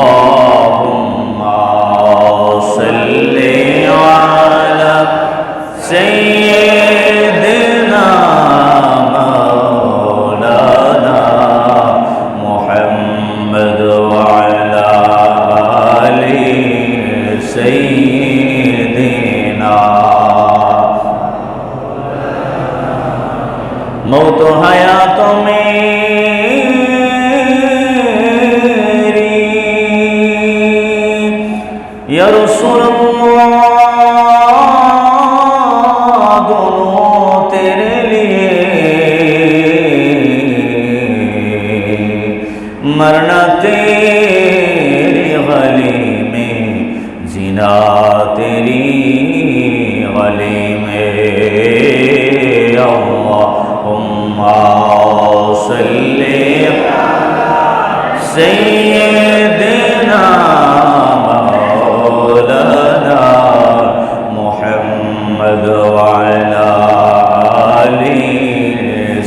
আল্লাহুম্মা সাল্লি আলা সাইয়্যিদিনা মাওলানা মুহাম্মদ ওয়া আলা আলি সাইয়্যিদিনা। मौत हयात मेरी या रसूलल्लाह दोनों तेरे लिए, मरना तेरी गली में, जीना तेरी गली में। सल्ले सय्यिदना मौलाना मुहम्मद व अला आलि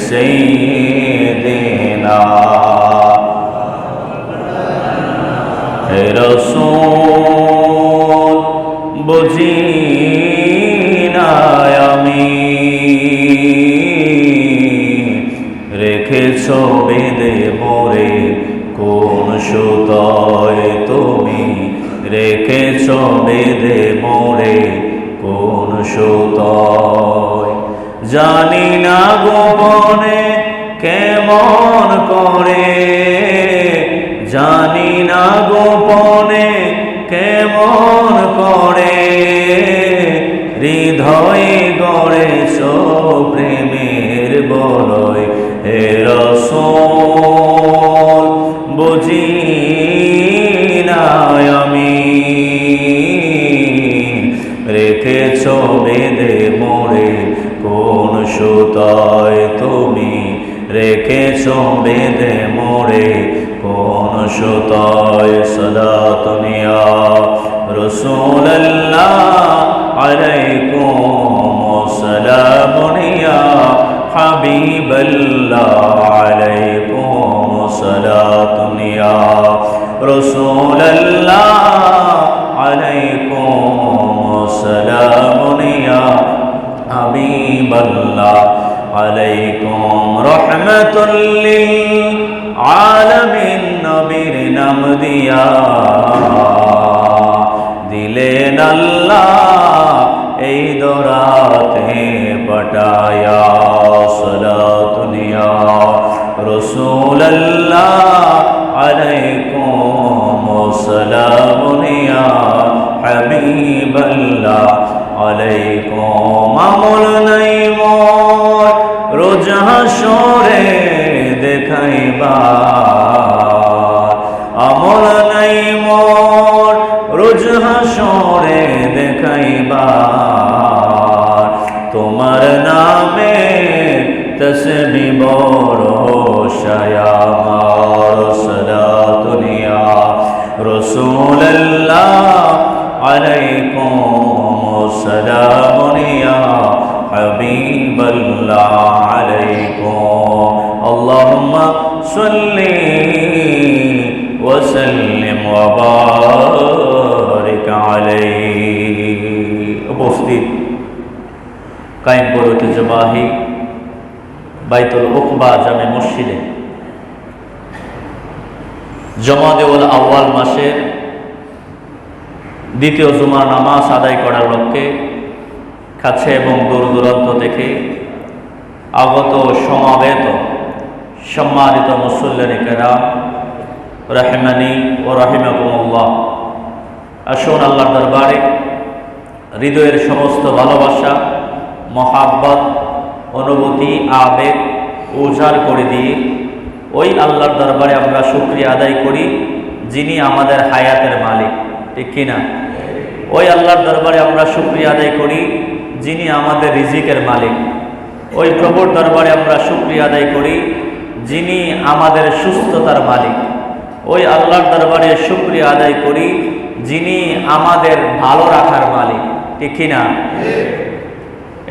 सय्यिदना। हे रसूल बुझी ना আমি রেখেছ বেঁধে মোরে কোন সুতোয়, তুমি রেখেছ বেঁধে মোরে কোন সুতোয়। জানি না গোপনে কেমন করে, জানি না গোপনে কেমন করে, হৃদয়ে গড়েছ প্রেমের বলয়। হে রাসূল বুঝি না আমি রেখেছ বেঁধে মোরে কোন সুতোয়, তুমি রেখেছ বেঁধে মোরে কোন সুতোয়। সালাতুন ইয়া রাসূলুল্লাহ আলাইকুম সালামুন ইয়া হাবিবাল্লাহ আলাইকুম সালাতুন ইয়া রাসূলুল্লাহ আলাইকুম সালামুন ইয়া হাবিবাল্লাহ আলাইকুম রাহমাতুল লিল আলামিন। নবীর নাম দিয়া দিলেন আল্লাহ এই দরাতে পটায়া। সালাতুন ইয়া রাসূলুল্লাহ আলাইকুম সালামুন ইয়া হাবিবাল্লাহ আলাইকুম। আমল নাই মোর রোজ হাসরে দেখাইবা, আমল নাই মোর রোজ হাসরে দেখাইবা, তোমার নামে তসবিহ বড় শায়ামার। সালাতুন ইয়া রাসূলুল্লাহ আলাইকুম সালামুন ইয়া হাবিবাল্লাহ আলাইকুম। আল্লাহুম্মা সাল্লি ওয়া সাল্লিম ওয়া বারিক আলাইহি। উপস্থিত কায়েমপুর ঐতিহ্যবাহী বাইতুল উকবা জামে মসজিদে জমাদেউল আউয়াল মাসের দ্বিতীয় জুমার নামাজ আদায় করার লক্ষ্যে কাছে এবং দূর দূরান্ত থেকে আগত সমাবেত সম্মানিত মুসল্লিনে কেরাম রাহিমানি ও রাহিমাকুমুল্লাহ, আসুন আল্লাহর দরবারে হৃদয়ের সমস্ত ভালোবাসা, মহাব্বত, অনুভূতি, আবেগ উজাড় করে দিয়ে ওই আল্লাহর দরবারে আমরা শুকরিয়া আদায় করি যিনি আমাদের হায়াতের মালিক, ঠিক কিনা? ওই আল্লাহর দরবারে আমরা শুকরিয়া আদায় করি যিনি আমাদের রিজিকের মালিক। ওই প্রভুর দরবারে আমরা শুকরিয়া আদায় করি যিনি আমাদের সুস্থতার মালিক। ওই আল্লাহর দরবারে শুকরিয়া আদায় করি যিনি আমাদের ভালো রাখার মালিক, ঠিক কিনা?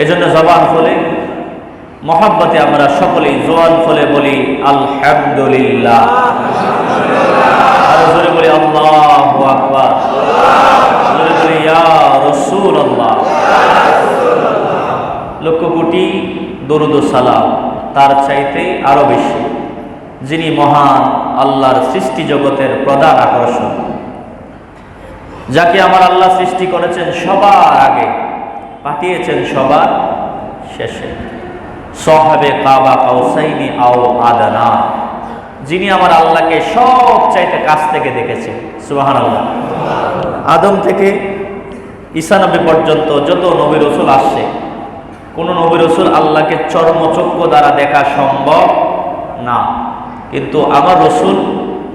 এজন্য জবান খুলে মহব্বতে আমরা সকলেই জবান খুলে বলি আলহামদুলিল্লাহ, আর জোরে বলি আল্লাহ তার চাইতে আরো বেশি, যিনি মহান আল্লাহর সৃষ্টি জগতের প্রধান আকর্ষণ, যাকে আমার আল্লাহ সৃষ্টি করেছেন সবার আগে, পাঠিয়েছেন সবার শেষে, সাহাবে কাবা কাউসাইনি আও আদানা, যিনি আমার আল্লাহকে সব চাইতে কাছ থেকে দেখেছেন। সুবহানাল্লাহ। আদম থেকে ঈসা নবী পর্যন্ত যত নবী রাসূল আসছে, কোন নবী রাসূল আল্লাহকে চর্মচক্ষু দ্বারা দেখা সম্ভব না, কিন্তু আমার রাসূল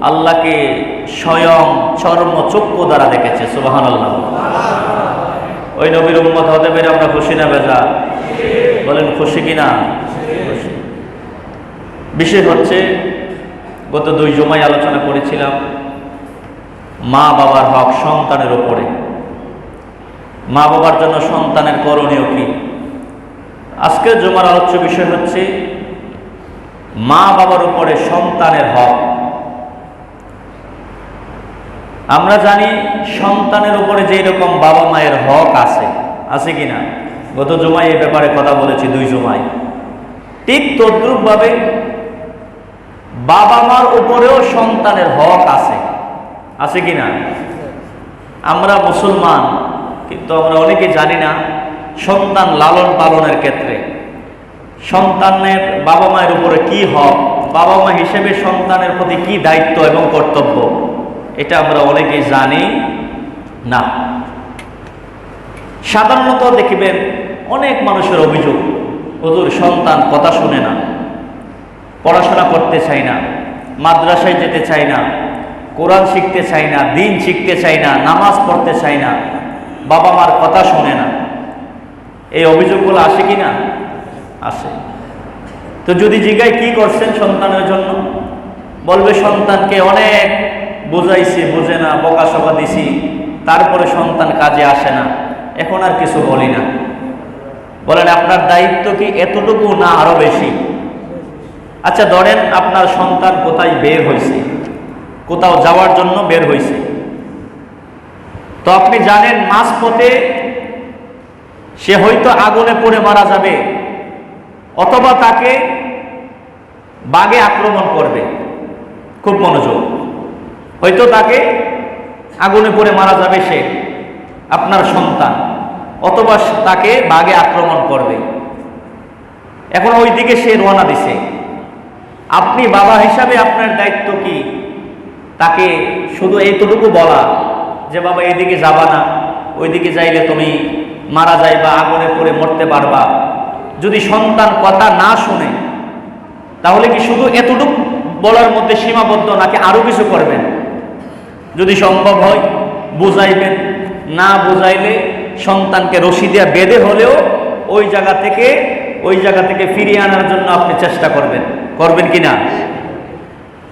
আল্লাহকে স্বয়ং চর্মচক্ষু দ্বারা দেখেছে। সুবহানাল্লাহ। ওই নবীর উম্মত হতে পেরে আমরা খুশি না বেজার? বলেন খুশি কিনা? খুশি। বিশেষ হচ্ছে গত 2 জুমায় আলোচনা করেছিলাম মা বাবার হক সন্তানের উপরে, মা বাবার জন্য সন্তানের করণীয় কি। আজকের জুমার আলোচ্য বিষয় হচ্ছে মা বাবার উপরে সন্তানের হক। আমরা জানি সন্তানের উপরে যেই রকম বাবা মায়ের হক আছে কিনা, গত জুমায় এই ব্যাপারে কথা বলেছি 2 জুমায়, ঠিক তদ্রুপ ভাবে বাবা মার উপরেও সন্তানের হক আছে কিনা। আমরা মুসলমান, কিন্তু আমরা অনেকে জানি না সন্তান লালন পালনের ক্ষেত্রে সন্তানের বাবা মায়ের উপরে কি হক, বাবা মা হিসেবে সন্তানের প্রতি কি দায়িত্ব এবং কর্তব্য, এটা আমরা অনেকেই জানি না। সাধারণত দেখবেন অনেক মানুষের অভিযোগ, হুজুর সন্তান কথা শুনে না, পড়াশোনা করতে চায় না, মাদ্রাসায় যেতে চায় না, কোরআন শিখতে চায় না, দিন শিখতে চায় না, নামাজ পড়তে চায় না, বাবা মার কথা শোনে না। এই অভিযোগগুলো আসে কি না? আসে। তো যদি জিজ্ঞাসা কি করছেন সন্তানের জন্য, বলবে সন্তানকে অনেক বুঝাইছি, বুঝে না, বকাশকা দিছি, তারপরে সন্তান কাজে আসে না, এখন আর কিছু বলি না। বলেন আপনার দায়িত্ব কি এতটুকু না আরো বেশি? আচ্ছা ধরেন আপনার সন্তান কোথায় বের হয়েছে, কোথাও যাওয়ার জন্য বের হয়েছে, তো আপনি জানেন মাঝপথে সে হয়তো আগুনে পড়ে মারা যাবে, অথবা তাকে বাঘে আক্রমণ করবে। খুব মনোযোগ, হয়তো তাকে আগুনে পড়ে মারা যাবে সে, আপনার সন্তান, অথবা তাকে বাঘে আক্রমণ করবে। এখন ওই দিকে সে রওনা দিছে, আপনি বাবা হিসাবে আপনার দায়িত্ব কি? তাকে শুধু এইটুকু বলা যে বাবা এদিকে যাবা না, ওইদিকে যাইলে তুমি মারা যাইবা, আগুনে পড়ে মরতে পারবা। যদি সন্তান কথা না শুনে, তাহলে কি শুধু এতটুকু বলার মধ্যে সীমাবদ্ধ, নাকি আরো কিছু করবেন? যদি সম্ভব হয় বুঝাইবেন, না বুঝাইলে সন্তানকে রশি দিয়া বেঁধে হলেও ওই জায়গা থেকে ফিরিয়ে আনার জন্য আপনি চেষ্টা করবেন কিনা?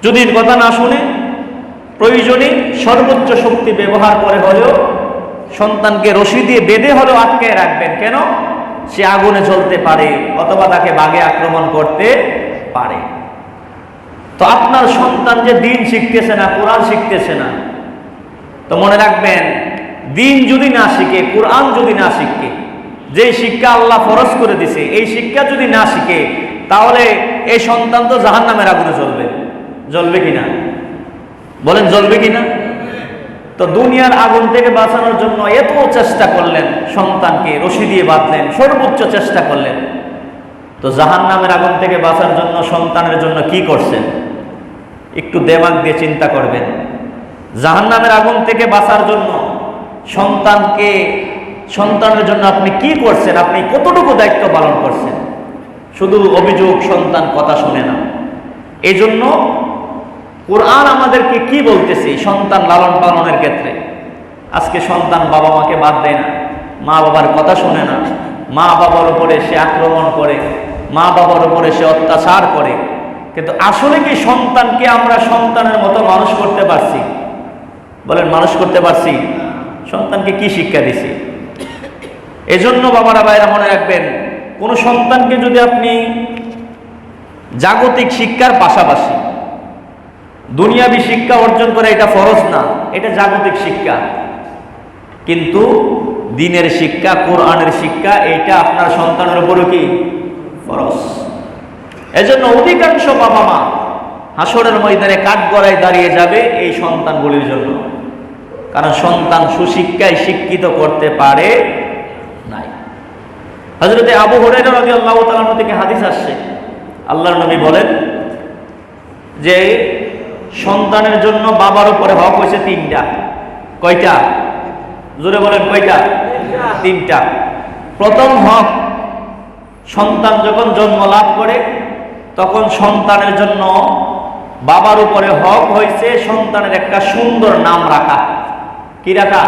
যদি কথা না শুনে প্রয়োজনে সর্বোচ্চ শক্তি ব্যবহার করে হলেও সন্তানকে রশি দিয়ে বেঁধে হলেও আটকে রাখবেন। কেন? সে আগুনে জ্বলতে পারে, অথবা তাকে বাঘে আক্রমণ করতে পারে। তো আপনার সন্তান যে দিন শিখতেছে না, কোরআন শিখতেছে না, তো মনে রাখবেন দিন যদি না শিখে, কোরআন যদি না শিখে, যে শিক্ষা আল্লাহ ফরজ করে দিছে এই শিক্ষা যদি না শিখে, তাহলে এই সন্তান তো জাহান্নামের আগুনে জ্বলবে কিনা? বলেন জ্বলবে কিনা? তো দুনিয়ার আগুন থেকে বাঁচানোর জন্য এত চেষ্টা করলেন, সন্তানকে রশি দিয়ে বাঁধলেন, সর্বোচ্চ চেষ্টা করলেন, তো জাহান্নামের আগুন থেকে বাঁচার জন্য সন্তানের জন্য কি করছেন? একটু দিমাগ দিয়ে চিন্তা করবেন। জাহান্নামের আগুন থেকে বাঁচার জন্য সন্তানের জন্য আপনি কি করছেন? আপনি কতটুকু দায়িত্ব পালন করছেন? শুধু অভিযোগ সন্তান কথা শুনে না। এই জন্য কোরআন আমাদেরকে কি বলতেছে সন্তান লালন পালনের ক্ষেত্রে? আজকে সন্তান বাবা মাকে বাদ দেয় না, মা বাবার কথা শুনে না, মা বাবার উপরে সে আক্রমণ করে, মা বাবার উপরে সে অত্যাচার করে। কিন্তু আসলে কি সন্তানকে আমরা সন্তানের মতো মানুষ করতে পারছি? বলেন মানুষ করতে পারছি? সন্তানকে কি শিক্ষা দিছি? এজন্য বাবারা ভাইরা মনে রাখবেন, কোন সন্তানকে যদি আপনি জাগতিক শিক্ষার পাশাপাশি দুনিয়াবি শিক্ষা অর্জন করে, এটা ফরজ না, এটা জাগতিক শিক্ষা, কিন্তু দ্বীনের শিক্ষা, কোরআনের শিক্ষা, এটা আপনার সন্তানের উপরও কি ফরজ। এজন্য অধিকাংশ বাবা মা হাসরের ময়দানে কাঠগড়ায় দাঁড়িয়ে যাবে এই সন্তানগুলির জন্য, কারণ সন্তান সুশিক্ষায় শিক্ষিত করতে পারে নাই। হযরতে আবু হুরায়রা রাদিয়াল্লাহু তাআলা থেকে হাদিস আসছে, আল্লাহর নবী বলেন যে সন্তানের জন্য বাবার উপরে হক হয়েছে তিনটা। কয়টা? জোরে বলেন কয়টা? তিনটা। প্রথম হক, সন্তান যখন জন্ম লাভ করে তখন সন্তানের জন্য বাবার উপরে হক হয়েছে সন্তানের একটা সুন্দর নাম রাখা। কি রাখা?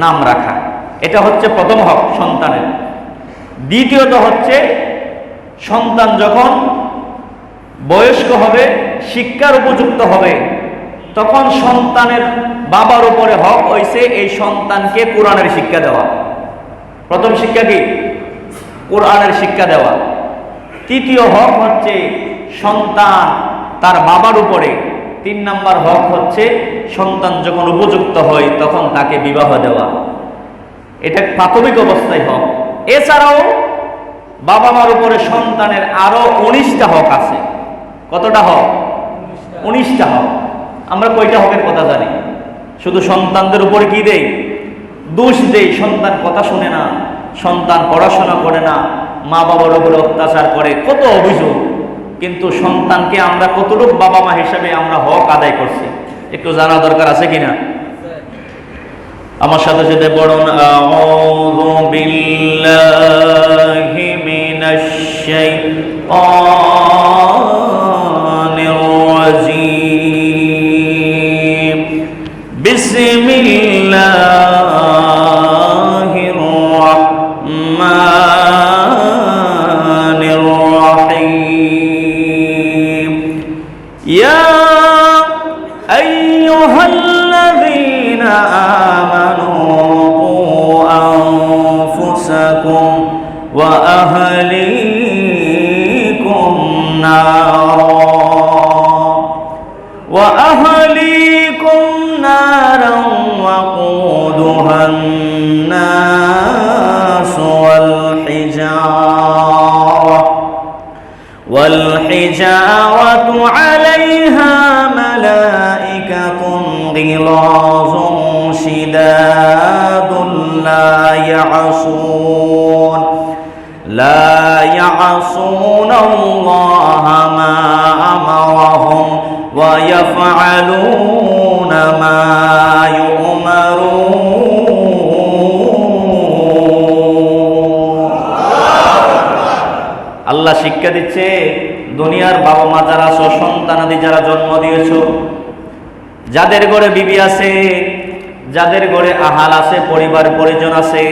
নাম রাখা। এটা হচ্ছে প্রথম হক সন্তানের। দ্বিতীয়ত হচ্ছে সন্তান যখন বয়স্ক হবে, শিক্ষার উপযুক্ত হবে, তখন সন্তানের বাবার উপরে হক হয়েছে এই সন্তানকে কোরআনের শিক্ষা দেওয়া। প্রথম শিক্ষা কি? কোরআনের শিক্ষা দেওয়া। তৃতীয় হক হচ্ছে সন্তান তার বাবার উপরে, 3 নাম্বার হক হচ্ছে সন্তান যখন উপযুক্ত হয় তখন তাকে বিবাহ দেওয়া। এটা প্রাথমিক অবস্থায় হক। এছাড়াও বাবা মার উপরে সন্তানের আরো 19টা হক আছে। কতটা হক? 19টা হক। আমরা কয়টা হকের কথা জানি? শুধু সন্তানদের উপরে কি দেই? দোষ দেই, সন্তান কথা শুনে না, সন্তান পড়াশোনা করে না, মা বাবার উপরে অত্যাচার করে, কত অভিযোগ। কিন্তু সন্তানকে আমরা কতটুকু বাবা মা হিসেবে আমরা হক আদায় করছি একটু জানা দরকার আছে কিনা? আমার সাথে সাথে পড়ুন, আউযু বিল্লাহি মিনাশ শাইতানির রাজীম, বিসমিল্লাহির রাহমানির রাহিম, ইয়া আইয়ুহাল্লাযীনা আমানু আনফুসাকুম ওয়া আহলিকুম নারা ওয়াকুদুহান নাস والحجارة عليها ملائكة غلاظ شداد لا يعصون الله ما أمرهم ويفعلون ما يؤمرون। আল্লাহ শিক্ষা দিচ্ছে, দুনিয়ার বাবা মা যারা আছো, সন্তানাদি যারা জন্ম দিয়েছ, যাদের ঘরে বিবি আছে, যাদের ঘরে আহাল আছে, পরিবার পরিজন আছে,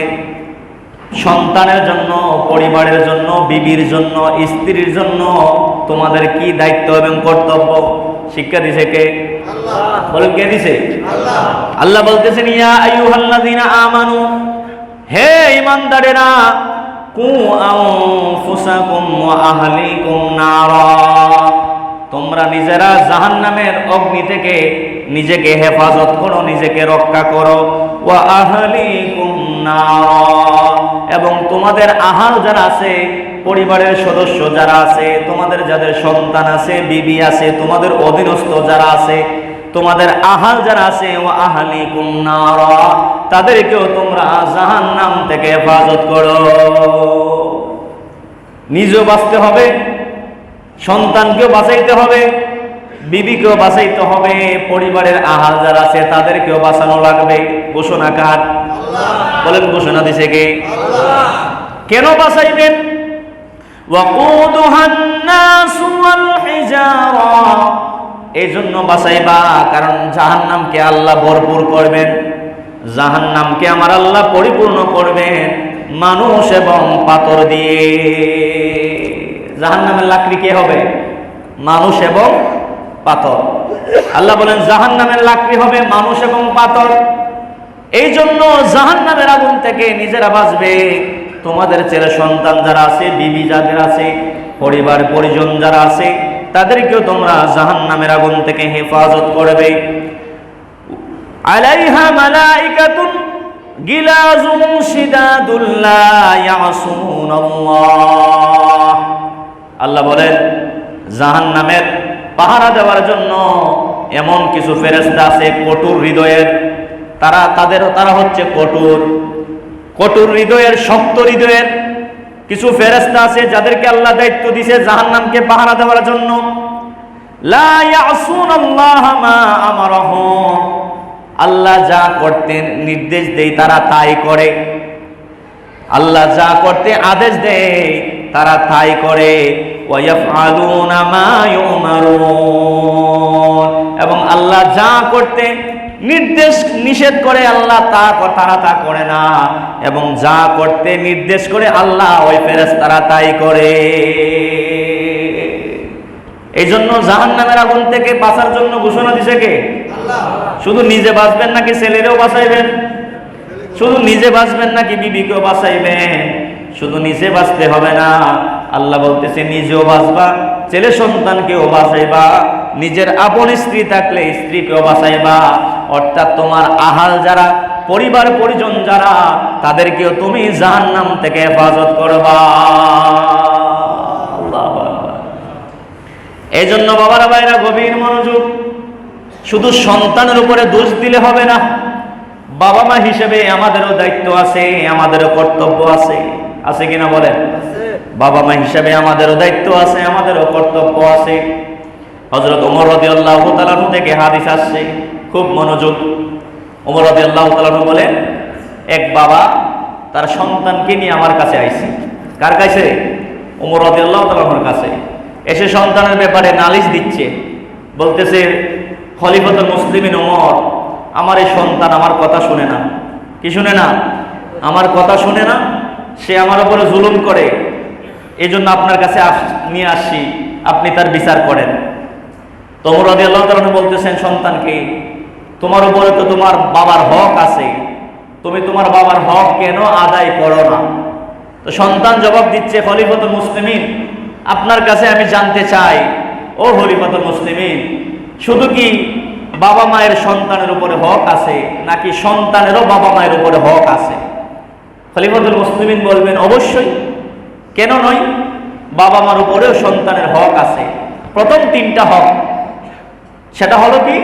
সন্তানের জন্য, পরিবারের জন্য, বিবির জন্য, স্ত্রীর জন্য তোমাদের কি দায়িত্ব এবং কর্তব্য শিক্ষা দিছে কে? আল্লাহ। বলেন কে দিছে? আল্লাহ। আল্লাহ বলতেছেন, ইয়া আইয়ুহাল্লাযীনা আমানু, হে ঈমানদারেরা, কু আনফুসাকুম ওয়া আহলিকুম নারা, তোমরা নিজেরা জাহান্নামের অগ্নি থেকে নিজেকে হেফাজত করো, নিজেকে রক্ষা করো। ওয়া আহলিকুম নারা, এবং তোমাদের আহাল যারা আছে, পরিবারের সদস্য যারা আছে, তোমাদের যাদের সন্তান আছে, বিবি আছে, তোমাদের অধীনস্থ যারা আছে, তোমাদের আহাল যারা আছে, ওয়া আহলিকুম নারা, তাদেরকেও তোমরা জাহান্নাম থেকে হেফাজত করো। নিজেও বাঁচতে হবে, সন্তানকেও বাঁচাইতে হবে, বিবিকেও বাঁচাইতে হবে, পরিবারের আহাল যারা আছে তাদেরকেও বাঁচানো লাগবে। ঘোষণা কার? আল্লাহ। বলেন ঘোষণা দিছে কে? আল্লাহ। কেন বাঁচাইবেন? ওয়াকুদুহান নাস ওয়াল হিজারা, এই জন্য বাঁচাইবা কারণ জাহান্নামকে আল্লাহ ভরপুর করবেন, জাহান্নামকে আমার আল্লাহ পরিপূর্ণ করবেন মানুষ এবং পাথর দিয়ে। জাহান্নামের লাকড়ি কে হবে? মানুষ এবং পাথর। আল্লাহ বলেন জাহান্নামের লাকড়ি হবে মানুষ এবং পাথর। এই জন্য জাহান্নামের আগুন থেকে নিজেরা বাঁচবে, তোমাদের ছেলে সন্তান যারা আছে, বিবি যাদের আছে, পরিবার পরিজন যারা আছে, তাদেরকেও তোমরা জাহান্নামের আগুন থেকে হেফাজত করবে। আলাইহা মালাইকাতুন গিলাযুন শিদাদুল লা ইয়াসুনাল্লাহ, আল্লাহ বলেন জাহান্নামের পাহারা দেওয়ার জন্য এমন কিছু ফেরেশতা আছে কঠোর হৃদয়ের, তারা হচ্ছে কঠোর হৃদয়ের, শক্ত হৃদয়ের কিছু ফেরেশতা আছে যাদেরকে আল্লাহ দায়িত্ব দিয়েছে জাহান্নামকে পাহারা দেওয়ার জন্য। লা ইয়াসুনাল্লাহা মা আমারাহুম, আল্লাহ যা করতে নির্দেশ দেয় তারা তাই করে, আল্লাহ যা করতে আদেশ দেয় তারা তাই করে। ওয়া ইয়াফআলুনা মা ইউমারুন, এবং আল্লাহ যা করতে নির্দেশ নিষেধ করে আল্লাহ তারা তা করে না, এবং যা করতে নির্দেশ করে আল্লাহ ওই ফেরেশতারা তাই করে। এই জন্য জাহান্নামের আগুন থেকে বাঁচার জন্য ঘোষণা দিছে কে? আল্লাহ। শুধু নিজে বাঁচবেন নাকি ছেলেরেও বাঁচাইবেন? শুধু নিজে বাঁচবেন নাকি বিবিকেও বাঁচাইবেন? শুধু নিজে বাঁচতে হবে না, আল্লাহ বলতেছে নিজেও বাঁচবা, ছেলে সন্তানকেও বাঁচাইবা, নিজের আপন স্ত্রী থাকলে স্ত্রীকেও বাঁচাইবা, অর্থাৎ তোমার আহাল যারা, পরিবার পরিজন যারা, তাদেরকেও তুমি জাহান্নাম থেকে হেফাজত করবা। আল্লাহু আকবার। এই জন্য বাবারা ভাইরা গভীর মনোযোগ, শুধু সন্তানের উপরে দোষ দিলে হবে না, বাবা মা হিসেবে আমাদেরও দায়িত্ব আছে, আমাদেরও কর্তব্য আছে। আছে কিনা বলেন? বাবা মা হিসেবে আমাদেরও দায়িত্ব আছে, আমাদেরও কর্তব্য আছে। হযরত ওমর রাদিয়াল্লাহু তাআলা থেকে হাদিস আসছে, খুব মনোযোগ। ওমর রাদিয়াল্লাহু তাআলা বলেন, এক বাবা তার সন্তানকে নিয়ে আমার কাছে আইছে। কার কাছে? ওমর রাদিয়াল্লাহু তাআলার কাছে। এসে সন্তানের ব্যাপারে নালিশ দিচ্ছে, বলতেছে খলিফাতুল মুসলিমিন ওমর, আমার এই সন্তান আমার কথা শুনে না। কি শুনে না? আমার কথা শুনে না, সে আমার উপরে জুলুম করে, এই জন্য আপনার কাছে নিয়ে আসছি, আপনি তার বিচার করেন। তো ওমর রাদিয়াল্লাহু তাআলা বলতেছেন সন্তানকে, তোমার উপরে তো তোমার বাবার হক আছে, তুমি তোমার বাবার হক কেন আদায় করো না? তো সন্তান জবাব দিচ্ছে, খলিফাতুল মুসলিমিন, আপনার কাছে আমি জানতে চাই, ও খলিফাতুল মুসলিমিন, শুধু কি বাবা মায়ের সন্তানের উপরে হক আছে, নাকি সন্তানেরও বাবা মায়ের উপরে হক আছে? খলিফাতুল মুসলিমিন বলবেন, অবশ্যই, কেন নয়, বাবা মার উপরেও সন্তানের হক আছে। প্রথম তিনটা হক, সেটা হলো কি?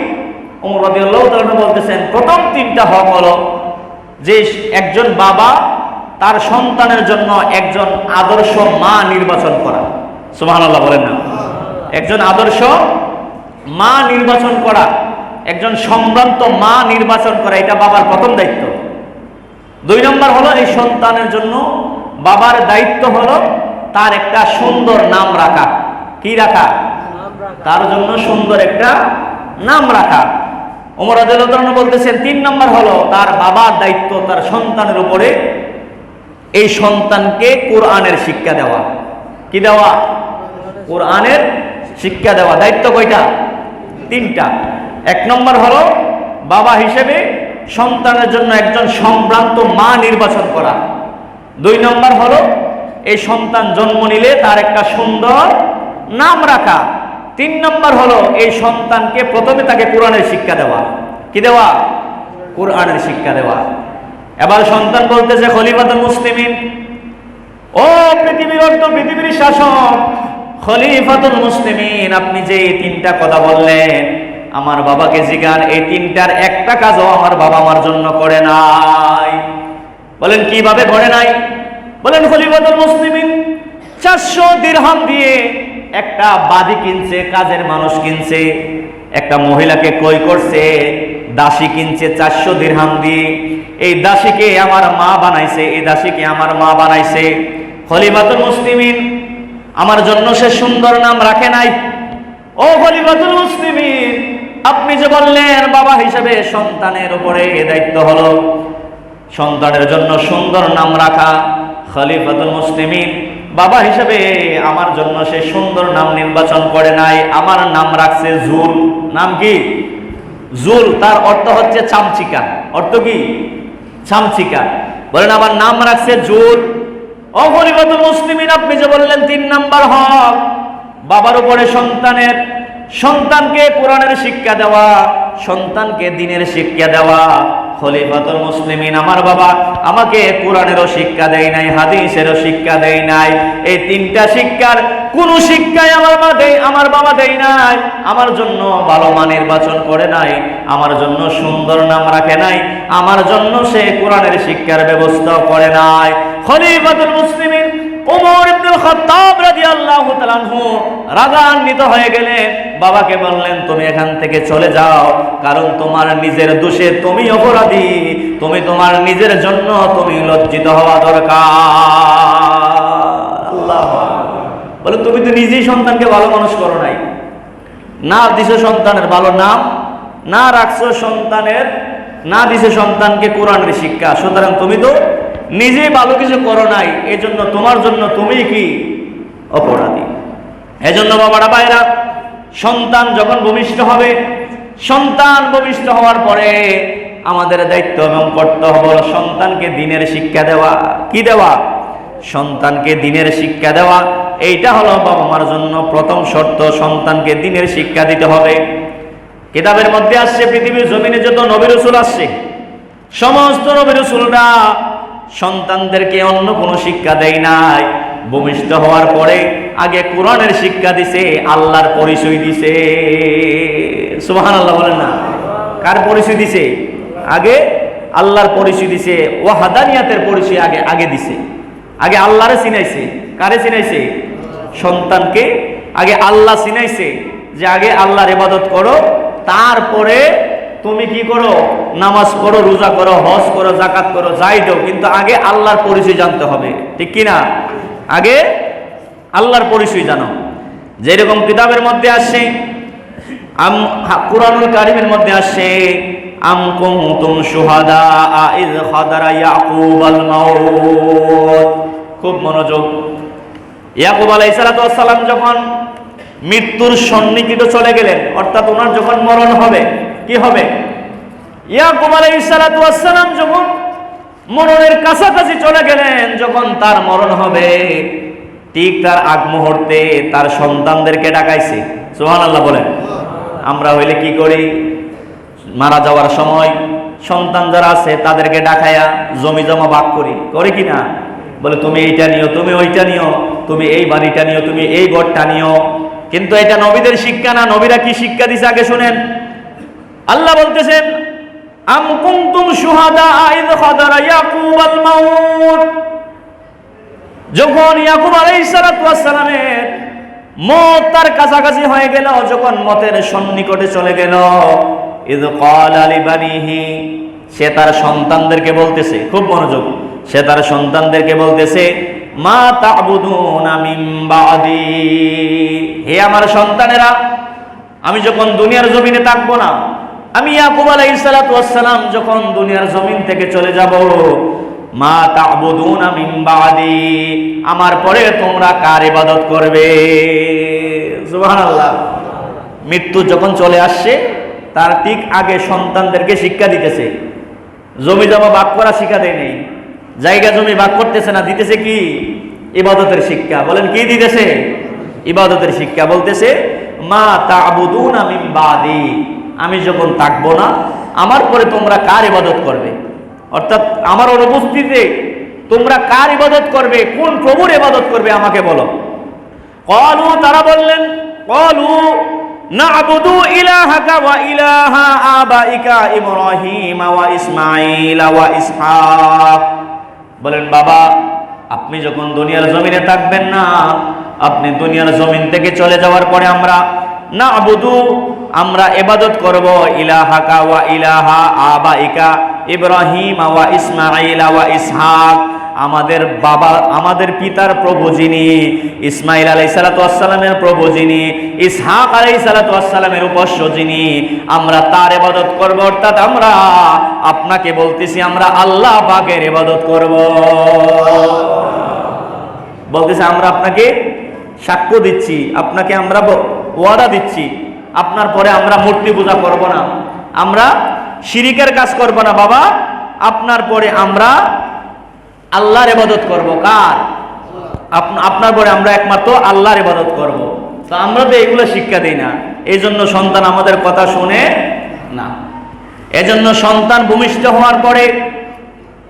ওমর রাদিয়াল্লাহু তাআলা বলতেছেন, প্রথম তিনটা হক হলো যে একজন বাবা তার সন্তানের জন্য একজন আদর্শ মা নির্বাচন করা। সুবহানাল্লাহ বলেন না? একজন আদর্শ মা নির্বাচন করা, একজন সম্ভ্রান্ত মা নির্বাচন করা, এটা বাবার প্রথম দায়িত্ব। 2 নম্বর হলো এই সন্তানের জন্য বাবার দায়িত্ব হলো তার একটা সুন্দর নাম রাখা। কি রাখা? তার জন্য সুন্দর একটা নাম রাখা। ওমর রাদিয়াল্লাহু তাআলা বলতেছেন 3 নম্বর হলো তার বাবার দায়িত্ব তার সন্তানের উপরে এই সন্তানকে কোরআনের শিক্ষা দেওয়া। কি দেওয়া? কোরআনের শিক্ষা দেওয়া। দায়িত্ব কয়টা? 3টা। 1 নম্বর হলো বাবা হিসেবে সন্তানের জন্য একজন সম্ভ্রান্ত মা নির্বাচন করা। 2 নম্বর হলো এই সন্তান জন্ম নিলে তার একটা সুন্দর নাম রাখা। 3 নম্বর হলো এই সন্তানকে প্রথমে তাকে কোরআনের শিক্ষা দেওয়া। কি দেওয়া? কোরআনের শিক্ষা দেওয়া। এবার সন্তান বলতেছে, খলিফাতুল মুসলিমিন, ও পৃথিবীর শাসক খলিফাতুল মুসলিমিন, আপনি যে এই 3টা কথা বললেন, আমার বাবাকে জিজ্ঞান, এই 3টার একটা কাজও আমার বাবা আমার জন্য করে নাই। বলেন কিভাবে করে নাই? বলেন খলিফাতুল মুসলিমিন 400 দিরহাম দিয়ে একটা বাদী কিনছে, কাজের মানুষ কিনছে, একটা মহিলাকে ক্রয় করছে, দাসী কিনছে 400 দিরহাম দিয়ে। এই দাসীকে আমার মা বানাইছে, এই দাসীকে আমার মা বানাইছে। খলিফাতুল মুসলিমিন, আমার জন্য সে সুন্দর নাম রাখে নাই। ও খলিফাতুল মুসলিমিন, আপনি যে বললেন বাবা হিসেবে সন্তানের উপরে দায়িত্ব হলো সন্তানের জন্য সুন্দর নাম রাখা, খলিফাতুল মুসলিমিন, বাবা হিসেবে আমার জন্য সে সুন্দর নাম নির্বাচন করে নাই, আমার নাম রাখছে জুল। নাম কি? জুল। তার অর্থ হচ্ছে চামচিকা। অর্থ কি? চামচিকা। বলেন আমার নাম রাখছে জুল। ও খলিফাতুল মুসলিমিন, আপনি যে বললেন 3 নাম্বার হক বাবার উপরে সন্তানকে কোরআনের শিক্ষা দেওয়া, সন্তানকে দ্বীনের শিক্ষা দেওয়া, খলিফাতুল মুসলিমিন আমার বাবা আমাকে কোরআনেরও শিক্ষা দেয় নাই, হাদিসেরও শিক্ষা দেয় নাই। এই তিনটা শিক্ষার কোন শিক্ষাই আমার বাবা দেয় নাই। আমার জন্য ভালো মা নির্বাচন করে নাই, আমার জন্য সুন্দর নাম রাখে নাই, আমার জন্য সে কোরআনের শিক্ষার ব্যবস্থা করে নাই। খলিফাতুল মুসলিমিন ওমর ইবনুল খাত্তাব রাদিয়াল্লাহু তাআলা আনহু রাগান্বিত হয়ে গেলেন, বাবাকে বললেন তুমি এখান থেকে চলে যাও, কারণ তোমার নিজের দোষে তুমি অপরাধী, তুমি তোমার নিজের জন্য তুমি লজ্জিত হওয়া দরকার। আল্লাহু আকবার। বলে তুমি তো নিজেই সন্তানকে ভালো মানুষ করো নাই, না দিছো সন্তানের ভালো নাম, না রাখছো সন্তানের, না দিছো সন্তানকে কোরআনের শিক্ষা, সুতরাং তুমি তো নিজেই ভালো কিছু করো নাই, এই জন্য তোমার জন্য তুমি কি অপরাধী। এজন্য বাবারা ভাইরা, সন্তান যখন ভূমিষ্ঠ হবে, সন্তান ভূমিষ্ঠ হওয়ার পরে আমাদের দায়িত্ব এবং কর্তব্য হলো সন্তানকে দ্বীনের শিক্ষা দেওয়া। কি দেওয়া? সন্তানকে দ্বীনের শিক্ষা দেওয়া। এইটা হলো বাবা মার জন্য প্রথম শর্ত, সন্তানকে দ্বীনের শিক্ষা দিতে হবে। কিতাবের মধ্যে আসছে পৃথিবীর জমিনে যত নবী রাসূল আসছে, সমস্ত নবী রাসূলরা সন্তানদেরকে অন্য কোনো শিক্ষা দেয় নাই। ভূমিষ্ঠ হওয়ার পরে আগে কোরআনের শিক্ষা দিছে, আল্লাহর পরিচয় দিছে। সুবহানাল্লাহ বলেন না? কার পরিচয় দিছে? আগে আল্লাহর পরিচয় দিছে, ওয়াহদানিয়াতের পরিচয় আগে দিছে। আগে আল্লাহরে চিনাইছে। কারে চিনাইছে? সন্তানকে আগে আল্লাহ চিনাইছে, যে আগে আল্লাহর ইবাদত করো, তারপরে তুমি কি করো? নামাজ পড়ো, রোজা করো, হজ করো, যাকাত করো, যাই দাও, কিন্তু আগে আল্লাহর পরিচয় জানতে হবে। ঠিক কি না? আগে আল্লাহর পরিচয় জানো। যেরকম কিতাবের মধ্যে আসছে, কুরআনুল কারীমের মধ্যে আসছে, আম কুনতুম শুহাদা ইয হাদারা ইয়াকুবাল মাউত। খুব মনোযোগ। ইয়াকুব আলাইহিস সালাম যখন মৃত্যুর সন্নিকটে চলে গেলেন, অর্থাৎ ওনার যখন মরণ হবে, কি হবে? ইয়াকুব আলাইহিস সালাম যখন মরণের কাছাকাছি চলে গেলেন, যখন তার মরণ হবে, ঠিক তার আগ মুহূর্তে তার সন্তানদেরকে ডাকাইছে। সুবহানাল্লাহ বলেন। আমরা হইলে কি করি? মারা যাওয়ার সময় সন্তান যারা আছে তাদেরকে ডাকাইয়া জমি জমা ভাগ করি কি না? বলে তুমি এইটা নিও, তুমি ওইটা নিও, তুমি এই বাড়িটা নিও, তুমি এই ঘরটা নিও। কিন্তু এটা নবীদের শিক্ষা না। নবীরা কি শিক্ষা দিছে আগে শুনেন। আল্লাহ বলতেছেন, আম কুনতুম শুহাদা ইয হাদারা ইয়াকুবাল মাউত। যখন ইয়াকুব আলাইহিস সালামের মত তার কাছাকাছি হয়ে গেল, যখন মতের সন্নিকটে চলে গেল, ইয ক্বালা লিবানিহি, সে তার সন্তানদেরকে বলতেছে, খুব মনোযোগ, সে তার সন্তানদেরকে বলতেছে, মা তা'বুদুনা মিন বা'দি। হে আমার সন্তানেরা, আমি যখন দুনিয়ার জমিনে থাকবো না, আমি ইয়াকুব আলাইহিস সালাম যখন দুনিয়ার জমিন থেকে চলে যাব, মা তা'বুদুনা মিন বা'দি, আমার পরে তোমরা কার ইবাদত করবে? সুবহানাল্লাহ। মৃত্যু যখন চলে আসছে, তার ঠিক আগে সন্তানদেরকে শিক্ষা দিতেছে। জমি জমা ভাগ করা শিক্ষা দেয় নেই, জায়গা জমি ভাগ করতেছে না, দিতেছে কি? ইবাদতের শিক্ষা। বলেন কি দিতেছে? ইবাদতের শিক্ষা। বলতেছে, মা তা'বুদুনা মিন বা'দি, আমি যখন থাকবো না, আমার পরে তোমরা কার ইবাদত করবে? অর্থাৎ আমার অনুপস্থিতিতে তোমরা কার ইবাদত করবে? কোন প্রভুর ইবাদত করবে আমাকে বলো। ক্বালু, তারা বললেন, ক্বালু না'বুদু ইলাহাকা ওয়া ইলাহা আবাইকা ইব্রাহিম ওয়া ইসমাঈল ওয়া ইসহাক। বলেন বাবা, আপনি যখন দুনিয়ার জমিনে থাকবেন না, আপনি দুনিয়ার জমিন থেকে চলে যাওয়ার পরে আমরা ইবাদত করব ইলাহাকা ওয়া ইলাহা আবাইকা ইব্রাহিম ওয়া ইসমাঈল ওয়া ইসহাক, আমাদের বাবা, আমাদের পিতার প্রভু যিনি, ইসমাইল আলাইহিস সালামের প্রভু যিনি, ইসহাক আলাইহিস সালামের উপাস্য যিনি, আমরা তার ইবাদত করব। অর্থাৎ আমরা আপনাকে বলতেছি, আমরা আল্লাহ পাকের ইবাদত করব। বলতেছে, আমরা আপনাকে সাক্ষ্য দিচ্ছি, আপনাকে আমরা ওয়াদা দিচ্ছি, আপনার পরে আমরা মূর্তি পূজা করব না, আমরা শিরিকের কাজ করব না বাবা, আপনার পরে আমরা আল্লাহর ইবাদত করব। কার? আপনার পরে আমরা একমাত্র আল্লাহর ইবাদত করব। তো আমরা তো এগুলো শিক্ষা দেই না, এই জন্য সন্তান আমাদের কথা শুনে না। এজন্য সন্তান ভূমিষ্ঠ হওয়ার পরে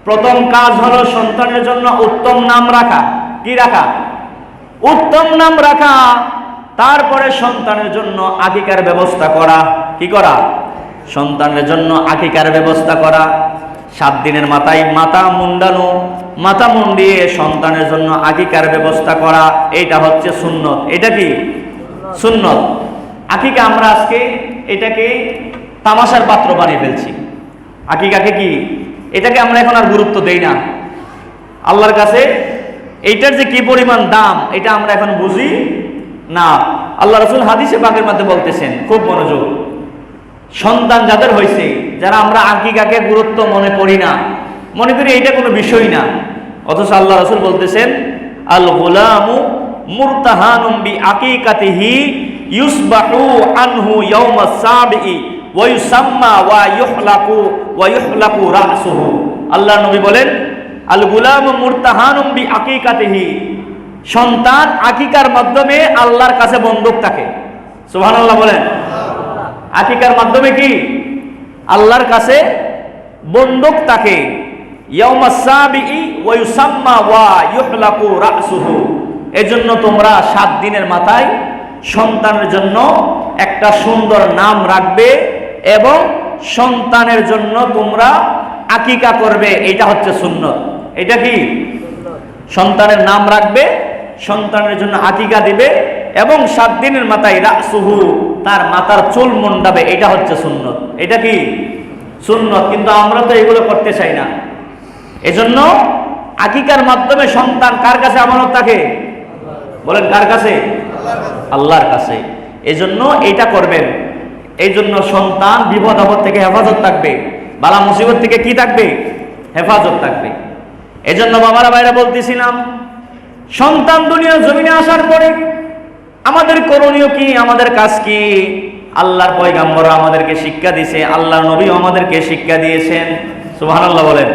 প্রথম কাজ হলো সন্তানের জন্য উত্তম নাম রাখা। কি রাখা? উত্তম নাম রাখা। তারপরে সন্তানের জন্য আকিকার ব্যবস্থা করা। কি করা? সন্তানের জন্য আকিকার ব্যবস্থা করা। 7 দিনের মাথায় মাথা মুন্ডিয়ে সন্তানের জন্য আকিকার ব্যবস্থা করা, এইটা হচ্ছে সুন্নত। এটা কি সুন্নত? আকিকা আমরা আজকে এটাকে তামাশার পাত্র বানিয়ে ফেলছি। আকিকাকে কি, এটাকে আমরা এখন আর গুরুত্ব দেই না। আল্লাহর কাছে এইটার যে কি পরিমাণ দাম, এটা আমরা এখন বুঝি না। আল্লাহ রাসূল হাদিসে পাকের মধ্যে বলতেছেন, খুব মনোযোগ, সন্তান যাদের হয়েছে, যারা আমরা আকিকাকে গুরুত্ব মনে করি না, মনে করি এটা কোনো বিষয় না, অথচ আল্লাহ রাসূল বলতেছেন, আল গুলামু মুরতাহানুম বি আকিকাতিহি ইউসবাহু আনহু ইয়াউমাস সাবঈ ওয়া ইউসাম্মা ওয়া ইউহলাকু রাসুহু। আল্লাহর নবী বলেন, আল গুলামু মুরতাহানুম বি আকিকাতিহি, সন্তান আকিকার মাধ্যমে আল্লাহর কাছে বন্দুক থাকে। সুবহানাল্লাহ বলেন। আকিকার মাধ্যমে কি আল্লাহর কাছে বন্দুক থাকে। ইয়াউমাস সাবঈ ওয়া ইউসাম্মা ওয়া ইউহলাকু রাসুহু। এজন্য তোমরা 7 দিনের মাথায় সন্তানের জন্য একটা সুন্দর নাম রাখবে এবং সন্তানের জন্য তোমরা আকিকা করবে। এটা হচ্ছে সুন্নত। এটা কি? সন্তানের নাম রাখবে, সন্তানের জন্য আকিকা দিবে এবং 7 দিনের মাথায় রাসুহু, তার মাথার চুল মুন্ডাবে। এটা হচ্ছে সুন্নত। এটা কি? সুন্নত। কিন্তু আমরা তো এগুলো করতে চাই না। এজন্য আকিকার মাধ্যমে সন্তান কার কাছে আমানত থাকে? বলেন কার কাছে? আল্লাহর কাছে। এজন্য এটা করবেন। এই জন্য সন্তান বিপদ আপদ থেকে হেফাজত থাকবে, বালা মুসিবত থেকে কি থাকবে? হেফাজত থাকবে। এজন্য বাবারা ভাইরা বলতেছিলাম, সন্তান দুনিয়ার জমিনে আসার পরে আমাদের করণীয় কি, আমাদের কাজ কি? আল্লাহর পয়গাম্বর আমাদেরকে শিক্ষা দিয়েছে, আল্লাহর নবী আমাদেরকে শিক্ষা দিয়েছেন। সুবহানাল্লাহ বলেন।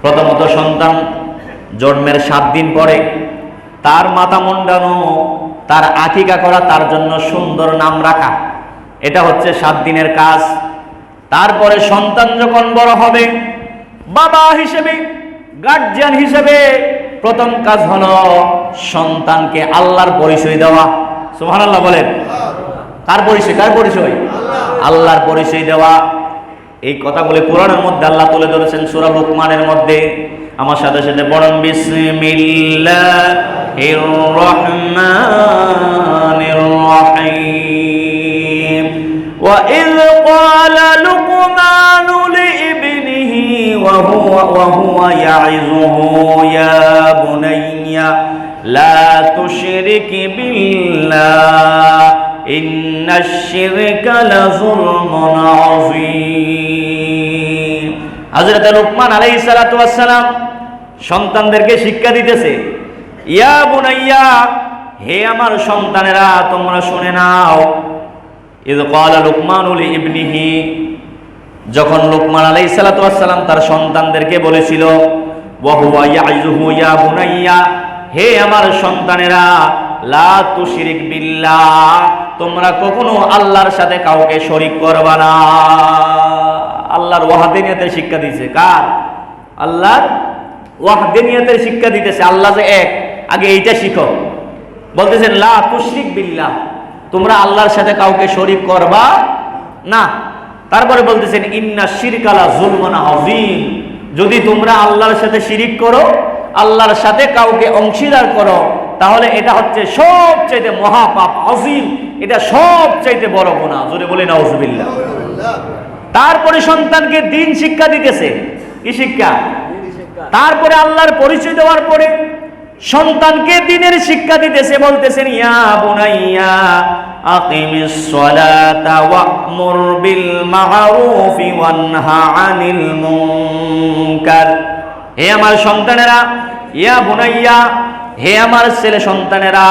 প্রথমত সন্তান জন্মের 7 দিন পরে তার মাথা মুন্ডানো, তার আকিকা করা, তার জন্য সুন্দর নাম রাখা, এটা হচ্ছে 7 দিনের কাজ। তারপরে সন্তান যখন বড় হবে, বাবা হিসেবে, গার্জিয়ান হিসেবে প্রথম কাজ হলো সন্তানকে আল্লাহর পরিচয় দেওয়া। সুবহানাল্লাহ বলেন। কার পরিচয়? কার পরিচয়? আল্লাহর পরিচয় দেওয়া। এই কথাগুলো কোরআনের মধ্যে আল্লাহ তুলে ধরেছেন সূরা লুকমানের মধ্যে। আমার সাথে সাথে পড়ুন, বিসমিল্লাহির রহমানির রহিম। ওয়া ইয ক্বালা লুকমানু লিইবনিহি ওয়া হুয়া ইয়াইযুহু ইয়া বুনাইয়া লা তুশরিক বিল্লাহ ইন্নাশ শিরকা লাযুলমুন আযীম। হযরত লুকমান আলাইহিস সালাতু ওয়াস সালাম সন্তানদেরকে শিক্ষা দিতেছে, ইয়া বুনাইয়া, হে আমার সন্তানেরা, তোমরা শুনে নাও। ইয ক্বালা লুকমানু লিইবনিহি, যখন লুকমান আলাইহিস সালাতু ওয়াস সালাম তার সন্তানদেরকে বলেছিল, ওয়া হুয়া ইয়াইযুহু ইয়া বুনাইয়া, হে আমার সন্তানেরা, লা তুশরিক বিল্লাহ, তোমরা কখনো আল্লাহর সাথে কাউকে শরীক করবা না। আল্লাহর ওয়াহদানিয়তের শিক্ষা দিয়েছে। কার? আল্লাহর ওয়াহদানিয়তের শিক্ষা দিতেছে। আল্লাহ যে এক, আগে এইটা শিখো। বলতেছেন লা তুশরিক বিল্লাহ, তোমরা আল্লাহর সাথে কাউকে শরীক করবা না। তারপরে বলতেছেন ইন্নাশ শিরকা লাযুলমুন আযীম, যদি তোমরা আল্লাহর সাথে শিরিক করো, আল্লাহর সাথে কাউকে অংশীদার করো, তাহলে এটা হচ্ছে সবচাইতে মহাপাপ, আযীম, এটা সবচাইতে বড় গুনাহ। জোরে বলি নাউযুবিল্লাহ। তারপরে সন্তানকে দ্বীন শিক্ষা দিতেছে। কি শিক্ষা? তারপরে আল্লাহর পরিচয় দেওয়ার পরে সন্তানকে দ্বীনের শিক্ষা দিতেছে। বলতেছেন, ইয়া বুনাইয়া আকিমিস সালাতা ওয়া'মুর বিল মা'রুফি ওয়ানহা আনিল মুনকার। হে আমার সন্তানেরা, ইয়া বুনাইয়া, হে আমার ছেলে সন্তানেরা,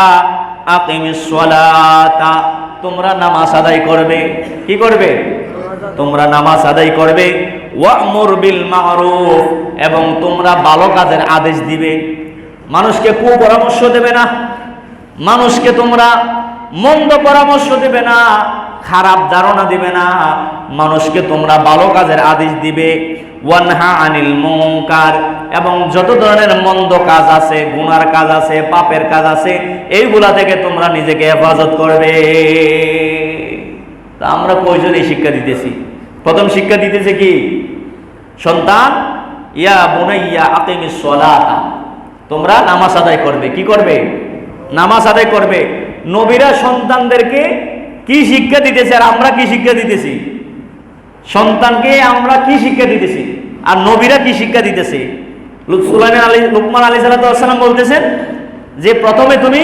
আকিমিস সালাতা, তোমরা নামাজ আদায় করবে। কি করবে? তোমরা নামাজ আদায় করবে। ওয়া'মুর বিল মা'রুফ, এবং তোমরা ভালো কাজের আদেশ দিবে। মানুষকে কুপরামর্শ দেবে না, মানুষকে তোমরা মন্দ পরামর্শ দিবে না, খারাপ ধারণা দিবে না, মানুষকে তোমরা ভালো কাজের আদেশ দিবে। ওয়ানহা আনিল মুনকার, এবং যত ধরনের মন্দ কাজ আছে, গুনার কাজ আছে, পাপের কাজ আছে, এইগুলা থেকে তোমরা নিজেকে হেফাজত করবে। তা আমরা কয়জনই শিক্ষা দিতেছি? প্রথম শিক্ষা দিতেছে কি? সন্তান, ইয়া বুনাইয়া আকিমিস সালাতা, তোমরা নামাজ আদায় করবে। কি করবে? নামাজ আদায় করবে। নবীরা সন্তানদেরকে কি শিক্ষা দিতেছে আর আমরা কি শিক্ষা দিতেছি? সন্তানকে আমরা কি শিক্ষা দিতেছি আর নবীরা কি শিক্ষা দিতেছে? লুকমান আলাইহিস সালাম বলতেছেন যে প্রথমে তুমি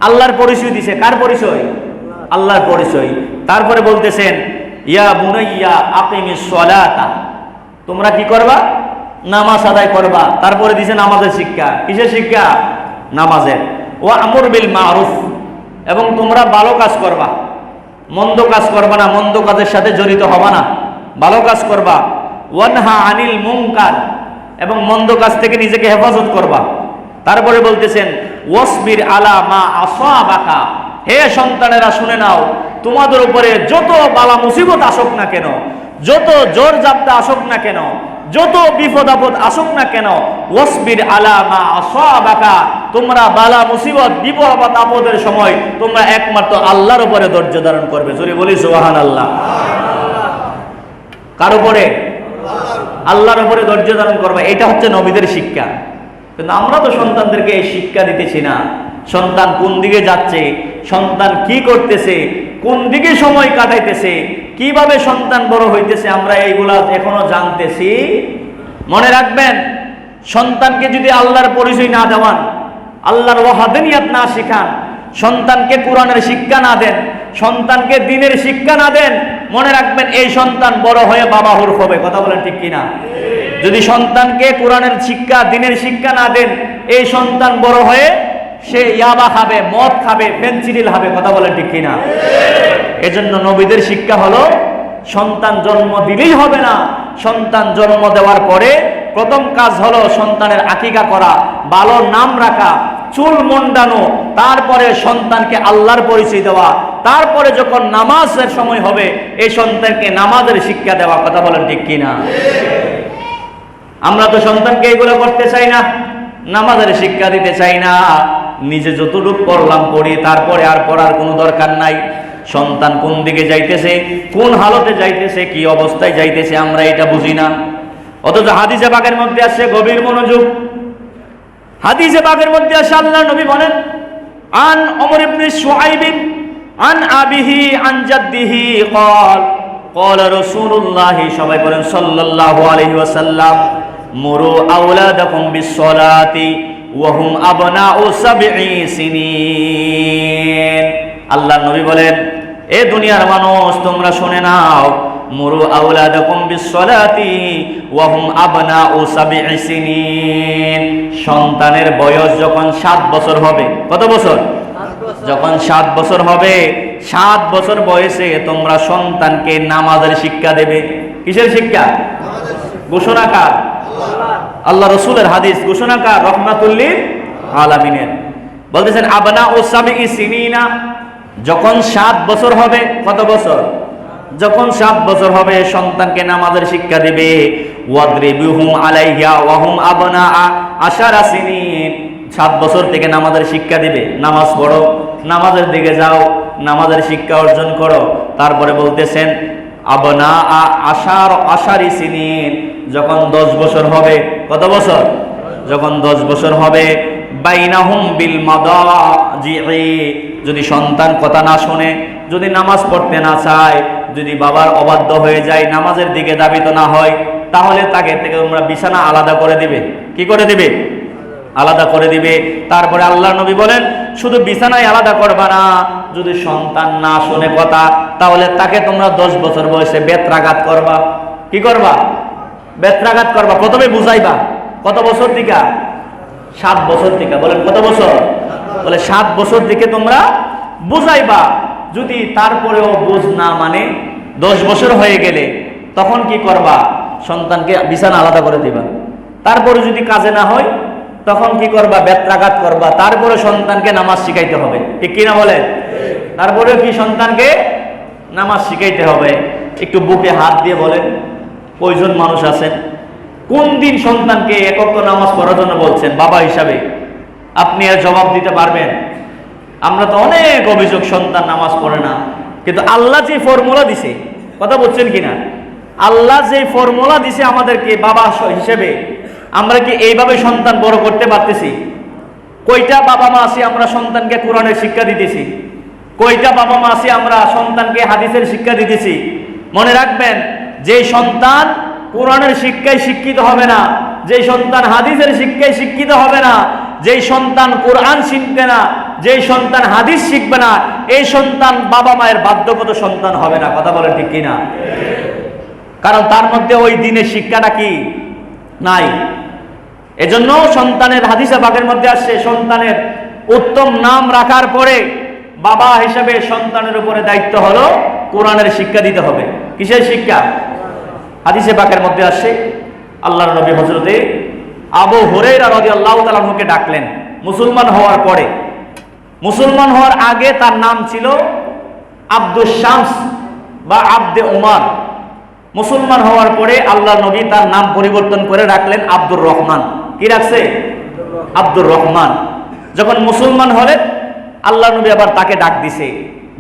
আল্লাহর পরিচয় দিছে। কার পরিচয়? আল্লাহর পরিচয়। তারপরে বলতেছেন ইয়া বুনাইয়া আকিমিস সালাতা, তোমরা কি করবা? নামাজ আদায় করবা। তারপরে দিছে নামাজের শিক্ষা। কিসের শিক্ষা? নামাজের। ওয়া আমর বিল মারুফ, এবং তোমরা ভালো কাজ করবা, মন্দ কাজ করবা না, মন্দ কাজের সাথে জড়িত হবা না, ভালো কাজ করবা। ওয়ানহা আনিল মুনকার, এবং মন্দ কাজ থেকে নিজেকে হেফাজত করবা। তারপরে বলতেছেন ওয়াসবির আলা মা আসাবাকা, হে সন্তানেরা শুনে নাও, তোমাদের উপরে যত বালা মুসিবত আসুক না কেন, যত জোর জাপ্তা আসুক না কেন, যত বিপদ আপদ আসুক না কেন, ওয়াসবির আলা মা আসাবাকা, তোমরা বালা মুসিবত বিপদ আপদের সময় তোমরা একমাত্র আল্লাহর উপরে ধৈর্য ধারণ করবে। জোরে বলি সুবহানাল্লাহ। কার উপরে? আল্লাহর উপরে ধৈর্য ধারণ করবে। এটা হচ্ছে নবীদের শিক্ষা। কিন্তু আমরা তো সন্তানদেরকে এই শিক্ষা দিতেছি না। সন্তান কোন দিকে যাচ্ছে, সন্তান কি করতেছে, কোন দিকে সময় কাটাইতেছে, কিভাবে সন্তান বড় হইতেছে, আমরা এইগুলা এখনো জানতেছি। মনে রাখবেন, সন্তানকে যদি আল্লাহর পরিচয় না দেওয়ান, আল্লাহর ওয়াহদানিয়াত না শিখান, সন্তানকে কোরআনের শিক্ষা না দেন, সন্তানকে দ্বীনের শিক্ষা না দেন, মনে রাখবেন এই সন্তান বড় হয়ে বাবা হুর হবে। কথা বলেন ঠিক কিনা? যদি সন্তানকে কোরআনের শিক্ষা, দ্বীনের শিক্ষা না দেন, এই সন্তান বড় হয়ে সে ইয়াবা খাবে, মদ খাবে, ফেনসিডিল খাবে। কথা বলেন ঠিক কিনা? এজন্য নবীদের শিক্ষা হলো সন্তান জন্ম দিলেই হবে না, সন্তান জন্ম দেওয়ার পরে প্রথম কাজ হলো সন্তানের আকিকা করা, ভালো নাম রাখা, চুল মুন্ডানো, তারপরে সন্তানকে আল্লাহর পরিচয় দেওয়া, তারপরে যখন নামাজের সময় হবে এই সন্তানকে নামাজের শিক্ষা দেওয়া। কথা বলেন ঠিক কিনা? আমরা তো সন্তানকে এগুলো করতে চাই না, নামাজের শিক্ষা দিতে চাই না। নিজে যতটুকু পড়লাম পড়ি, তারপরে আর পড়ার কোনো দরকার নাই। সন্তান কোন দিকে যাইতেছে, কোন হালতে যাইতেছে, কি অবস্থায় যাইতেছে, আমরা এটা বুঝি না। অথচ হাদিসে পাকের মধ্যে আসছে, গভীর মনোযোগ, হাদিসে পাকের মধ্যে আসে আল্লাহর নবী বলেন, আন ওমর ইবনে শুআইব আন আবিহি আন জাদ্দিহি قال قال রাসূলুল্লাহ, সবাই বলেন সাল্লাল্লাহু আলাইহি ওয়াসাল্লাম, মুরু আওলাদাকুম বিসসালাতি ওয়া হুম আবনাউ সাবঈ সিনিন। আল্লাহর নবী বলেন, এ দুনিয়ার মানুষ তোমরা শুনে নাও, মুরু আওলাদাকুম বিসসালাতি ওয়া হুম আবনাউ সাবঈ সিনিন। সন্তানের বয়স যখন 7 বছর হবে, কত বছর? যখন 7 বছর হবে, 7 বছর বয়সে তোমরা সন্তানকে নামাজের শিক্ষা দেবে। কিসের শিক্ষা? ঘোষণাকার আল্লাহ রসুলের হাদিস, ঘোষণাকার রহমাতুল লিল আলামিনের। বলতেছেন আবনাউ সাবঈ সিনিনা, যখন 7 বছর হবে, কত বছর? যখন 7 বছর হবে সন্তানকে নামাজের শিক্ষা দিবে। ওয়াদরিবুহুম আলাইহা ওয়া হুম আবনা আশারা সিনিন, 7 বছর থেকে নামাজের শিক্ষা দিবে। নামাজ পড়ো, নামাজের দিকে যাও, নামাজের শিক্ষা অর্জন করো। তারপরে বলতেছেন আবনা আশারি সিনিন, যখন 10 বছর হবে, কত বছর? যখন 10 বছর হবে, বাইনাহুম বিল মাদাজি'i, যদি সন্তান কথা না শুনে, যদি নামাজ পড়তে না চায়, যদি বাবার অবাধ্য হয়ে যায়, নামাজের দিকে ধাবিত না হয়, তাহলে তাকে থেকে তোমরা বিছানা আলাদা করে দিবে। কি করে দিবে? আলাদা করে দিবে। তারপরে আল্লাহর নবী বলেন, শুধু বিছানায় আলাদা করবা না, যদি সন্তান না শুনে কথা, তাহলে তাকে তোমরা 10 বছর বয়সে বেত্রাঘাত করবা। কি করবা? বেত্রাঘাত করবা। প্রথমে বুঝাইবা। কত বছর থেকে? 7 বছর থেকে। বলেন কত বছর? বলে 7 বছর থেকে তোমরা বুঝাইবা। যদি তারপরেও বুঝ না মানে, 10 বছর হয়ে গেলে তখন কি করবা? সন্তানকে বিছানা আলাদা করে দিবা। তারপরে যদি কাজে না হয় তখন কি করবা? বেত্রাঘাত করবা। তারপরে সন্তানকে নামাজ শিখাইতে হবে। ঠিক কিনা বলে? তারপরেও কি সন্তানকে নামাজ শিখাইতে হবে? একটু বুকে হাত দিয়ে বলেন কয়জন মানুষ আছেন কোন দিন সন্তানকে একক নামাজ পড়ার জন্য বলছেন বাবা হিসাবে? আপনি এর জবাব দিতে পারবেন? আমরা তো অনেক অভিযোগ, সন্তান নামাজ পড়ে না, কিন্তু আল্লাহ যে ফর্মুলা দিছে, কথা বলছেন কিনা, আল্লাহ যে ফর্মুলা দিছে আমাদেরকে বাবা হিসেবে, আমরা কি এইভাবে সন্তান বড় করতে পারতেছি? কয়টা বাবা মা আছি আমরা সন্তানকে কোরআনের শিক্ষা দিতেছি? কয়টা বাবা মা আছি আমরা সন্তানকে হাদিসের শিক্ষা দিতেছি? মনে রাখবেন, যে সন্তান কোরআনের শিক্ষায় শিক্ষিত হবে না, যে সন্তান হাদিসের শিক্ষায় শিক্ষিত হবে না, যেই সন্তান কোরআন শিখবে না, যেই সন্তান হাদিস শিখবে না, এই সন্তান বাবা মায়ের বাধ্যগত সন্তান হবে না। কথা বলেন ঠিক কিনা? কারণ তার মধ্যে ওই দিনের শিক্ষাটা কি নাই। এজন্য সন্তানের, হাদিসে পাকের মধ্যে আসছে, সন্তানের উত্তম নাম রাখার পরে বাবা হিসেবে সন্তানের উপরে দায়িত্ব হলো কোরআনের শিক্ষা দিতে হবে। কিসের শিক্ষা? হাদিসে পাকের মধ্যে আসছে, আল্লাহর নবী হযরতে আবু হুরায়রা রাদিয়াল্লাহু তাআলা আনহুকে ডাকলেন মুসলমান হওয়ার পরে। মুসলমান হওয়ার আগে তার নাম ছিল আব্দুস শামস বা আব্দে উমার। মুসলমান হওয়ার পরে আল্লাহর নবী তার নাম পরিবর্তন করে রাখলেন আব্দুর রহমান। কি রাখছে? আব্দুর রহমান। যখন মুসলমান হলেন, আল্লাহর নবী আবার তাকে ডাক দিছে,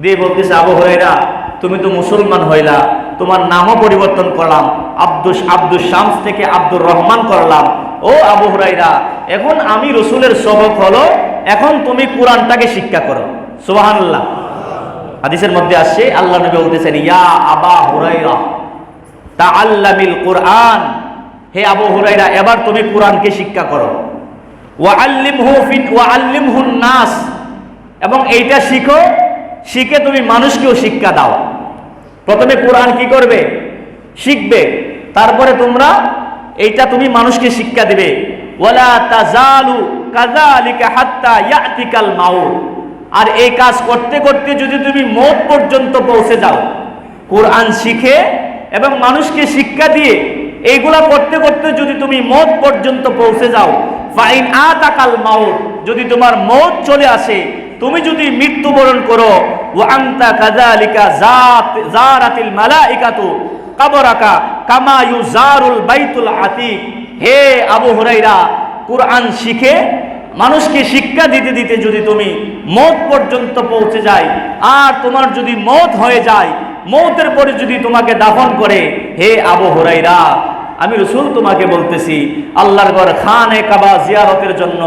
দিয়ে বলতেছে, আবু হুরায়রা তুমি তো মুসলমান হইলা, তোমার নামও পরিবর্তন করলাম, আব্দুস শামস থেকে আব্দুর রহমান করলাম। ও আবু হুরায়রা, এখন আমি রাসূলের সবক হলো, এখন তুমি কোরআনটাকে শিক্ষা করো। সুবহানাল্লাহ। হাদিসের মধ্যে আসছে, আল্লাহ নবী বলতেছেন, ইয়া আবা হুরায়রা তাআল্লামিল কুরআন, হে আবু হুরায়রা এবার তুমি কোরআনকে শিক্ষা করো। ওয়াআল্লিমহুন নাস, এবং এইটা শিখো, শিখে তুমি মানুষকেও শিক্ষা দাও। প্রথমে কোরআন কি করবে? শিখবে, তারপরে তোমরা এইটা তুমি মানুষকে শিক্ষা দিবে। ওয়ালা তাজালু কাযালিকা হাত্তা ইয়াতিকাল মাউত, আর এই কাজ করতে করতে যদি তুমি মওত পর্যন্ত পৌঁছে যাও, কোরআন শিখে এবং মানুষকে শিক্ষা দিয়ে এইগুলা করতে করতে যদি তুমি মওত পর্যন্ত পৌঁছে যাও, ফাইন আতাকাল মাউত, যদি তোমার মওত চলে আসে, তুমি যদি মৃত্যুবরণ করো, ওয়া আনতা কাযালিকা যারাতিল মালাইকাতু কবরাকা কামা ইউজারুল বাইতুল আতিক, হে আবু হুরায়রা কোরআন শিখে মানুষকে শিক্ষা দিতে দিতে যদি তুমি মওত পর্যন্ত পৌঁছে যায়, আর তোমার যদি মওত হয়ে যায়, মওতের পরে যদি তোমাকে দাফন করে, হে আবু হুরায়রা আমি রাসূল তোমাকে বলতেছি, আল্লাহর ঘর খানে কাবা জিয়ারতের জন্য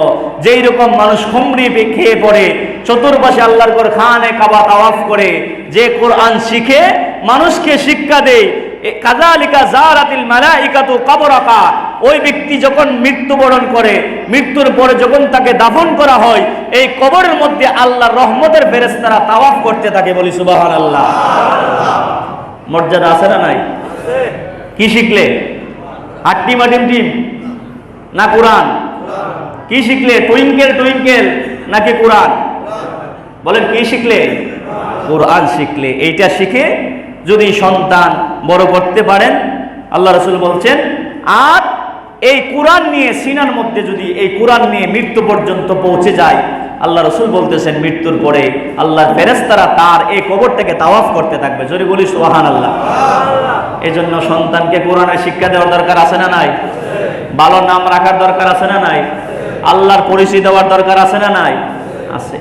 যেই রকম মানুষ খুমরি খেয়ে পড়ে চতুর্পাশে আল্লাহর ঘর খানে কাবা তাওয়াফ করে, যে কোরআন শিখে মানুষকে শিক্ষা দেয়, কাযালিকা যারাতিল মালাইকাতু কবরাকা, ওই ব্যক্তি যখন মৃত্যুবরণ করে, মৃত্যুর পরে যখন তাকে দাফন করা হয়, এই কবরের মধ্যে আল্লাহর রহমতের ফেরেশতারা তাওয়াফ করতে থাকে। বলি সুবহানাল্লাহ। মর্যাদা আছে না নাই? কি শিখলে? হাট্টি মাটিম টিম না কোরআন? কি শিখলে? টুইঙ্কেল টুইঙ্কেল নাকি কোরআন? বলেন কি শিখলে? কোরআন শিখলে। এইটা শিখে যদি সন্তান বড় করতে পারেন, আল্লাহ রাসূল বলছেন, আর এই কোরআন নিয়ে সিনার মধ্যে যদি এই কোরআন নিয়ে মৃত্যু পর্যন্ত পৌঁছে যায়, আল্লাহ রাসূল বলতেছেন মৃত্যুর পরে আল্লাহর ফেরেশতারা তার এই কবরটাকে তাওয়াফ করতে থাকবে। জোরে বলি সুবহানাল্লাহ। এজন্য সন্তানকে কোরআনের শিক্ষা দেওয়ার দরকার আছে না নাই? ভালো নাম রাখার দরকার আছে না নাই? আল্লাহর পরিচয় দেওয়ার দরকার আছে না নাই? আছে।